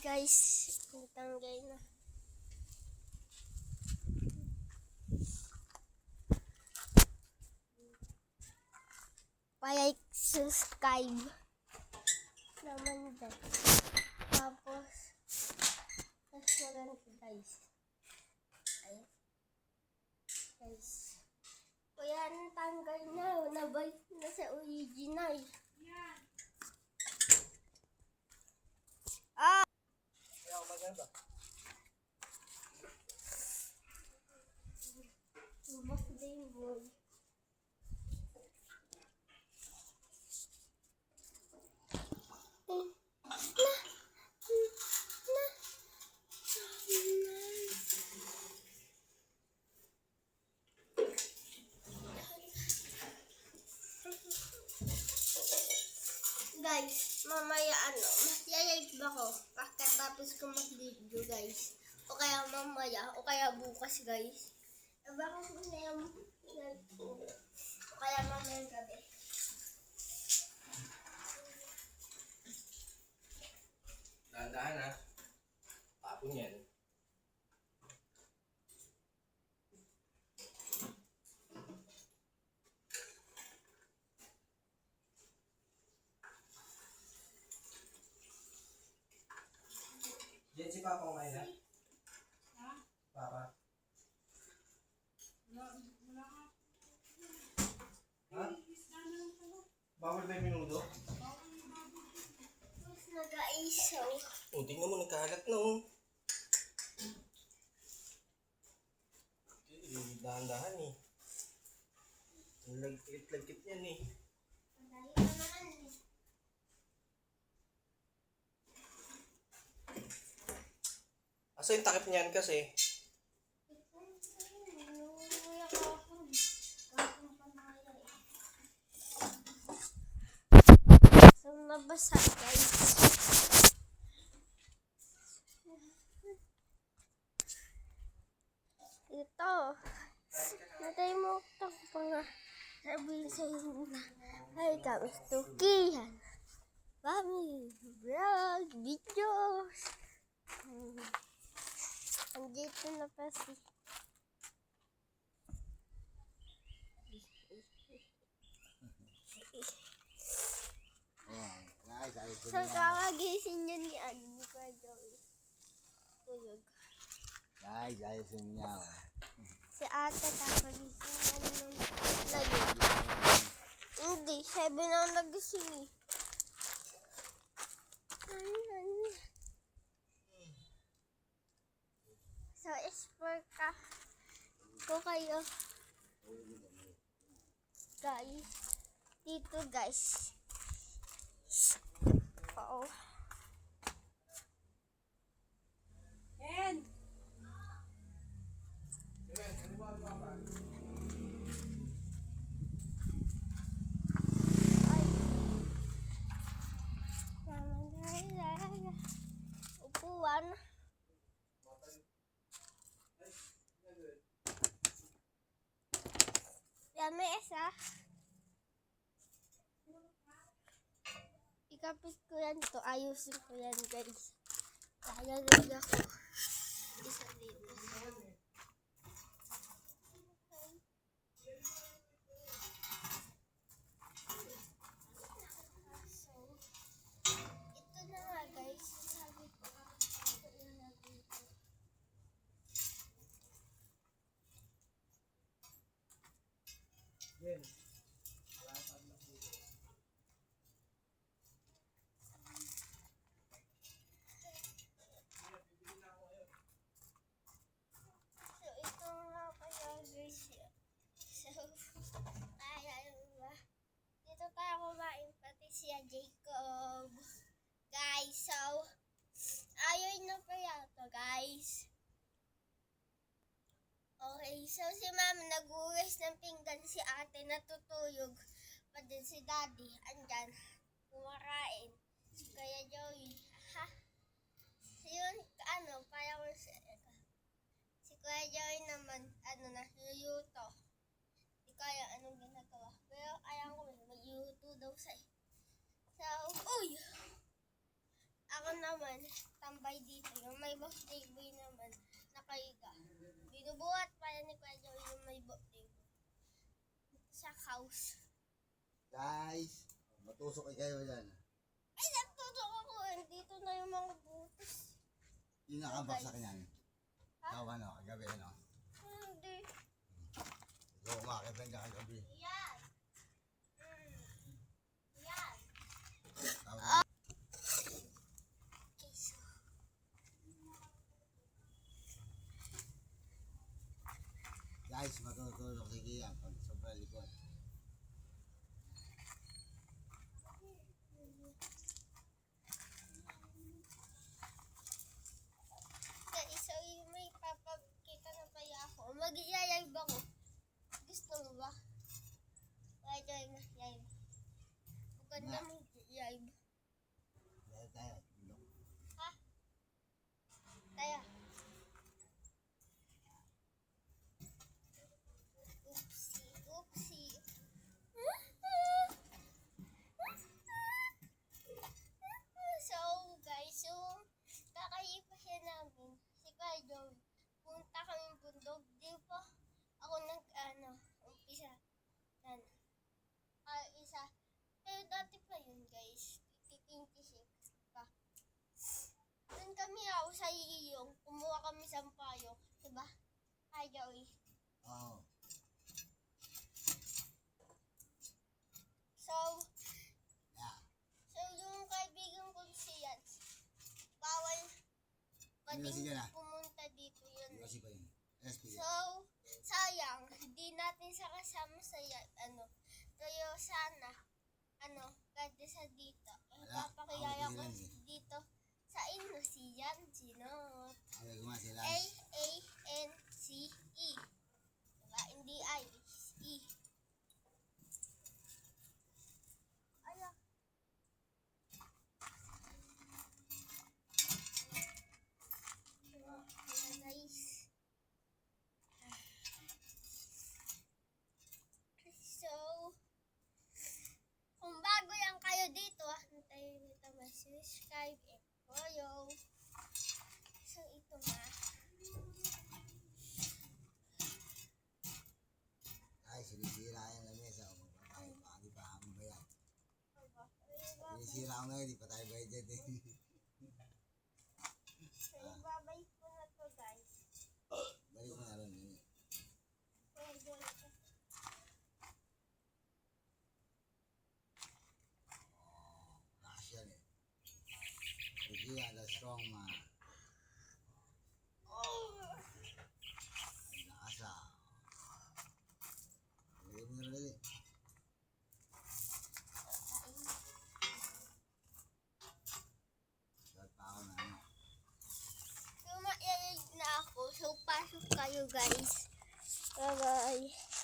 Guys, natanggal na. Like, subscribe naman dyan. Tapos, mas maganda guys. Ay. Guys. Kuya, natanggal na. Nabalik na sa original. Ah! Kaya maganda. Subok din boy. Guys, mamaya mag-live ako pagkatapos ko mag-video guys. O kaya mamaya, o kaya bukas guys. Baka muna yung live ko. O kaya mamaya gabi. Dahan-dahan ha. Tapon yan. Diyan si Papa kumain na? Ha? Papa? Ha? Bawal ba yung minudo? Mas nag-aisaw. O, tingnan mo, nagkahalat na oh. Dahan-dahan eh. Ang lagkit-lagkit yan eh. Madali naman eh. Asa yung takip niyan kasi? So, nabasa guys. Ito. Natay mo ito pa nga. Sabihin sa inyo na. Ay, kami tukihan. Mami, vlog, videos. Andito na pa si so kakagising niya ni Ani ko Joey. Tulog. Guys, ayusin niya. Si ate kakagising niya nung layog. Hindi, 7 na nagising eh. So, explore ka ko kayo. Guys. Dito guys. Oo. Ken! Upuan. Yan, may isa. Ikapit ko yan to. Ayusin ko yan, guys. Lalagay ako. Isa dito. So, ito na nga, guys. Sabi ko. Ito ilalagay ko. Yan. So, ito nga kaya guys. So, dito tayo kumain pati siya Jacob. Guys, so, ayaw na pa yato guys. Okay, so si mama nag-uwis ng pinggan, si ate natutuyog. Pa din si daddy, andyan, kumakain. Kaya Joey, ha? Yun, parang si Kuya Joey naman, nayuyuto. Di kaya anong ginagawa. Pero ayaw ko, mag-yuto daw siya. So, uy! Ako na naman, tambay dito. Yung may birthday boy naman, nakahiga. Binubuhat pa yan ni Kuya Joey yung may birthday boy. Sa house. Guys, matusok kayo dyan. Ay, nagtutok ako. Dito na yung mga butas. Yung nakabaksak niyan. Ikaw ano, kagabi ano. Hindi. Ikaw umakit lang dyan kagabi. Yan. Yan. Tawag Okay, so. guys, matutulog si Kian pag sobrang likod. Guys, so yung may papakita na kaya ako. Mag-iyayag ako. Gusto mo ba? Kaya Joey, mag-iyayag. Huwag na mag-iyayag. Dahil tayo, tulog. Ha? Tayo. Oopsie, oopsie. So, guys, so, kakaipa namin. Si Kuya Joey. Punta kami bundok. Di po ako umpisa. Yan. Isa. Pero dati pa yun, guys. 26 pa. Doon kami sa iyong. Kumuha kami sa payo. Diba? Kuya Joey. Oo. So, Yeah. so yung kaibigan ko siya, bawal Ano si Jana? pumunta dito yun. Yung kasi pa yun. SP. So, sayang, hindi natin siya kasama sa Kaya sana, kada sa dito. Wala, Papakilala ako ko din sila dito sa inyo si Yan Sinot. Okay, gumawa sila. A-A-N-C-E. Diba? Hindi I. E. Ayan. Ayan, guys. So, kung bago yan kayo dito, hintayin nyo ito subscribe and follow. So, ito na. Ay, sinisira yan na mesa. Magpapay pa, di pa kami bayad. Sinisira ko ngayon, di pa tayo bayad dyan eh. So, ibabay ko na to, guys. Balik mo na rin yun. Pwede. Lakas yan eh. Sige, the strong man. Lakas ah. Balik mo na rin. Dapat pa ako na ano. Tumayayag na ako. So, pasok kayo, guys. Bye-bye.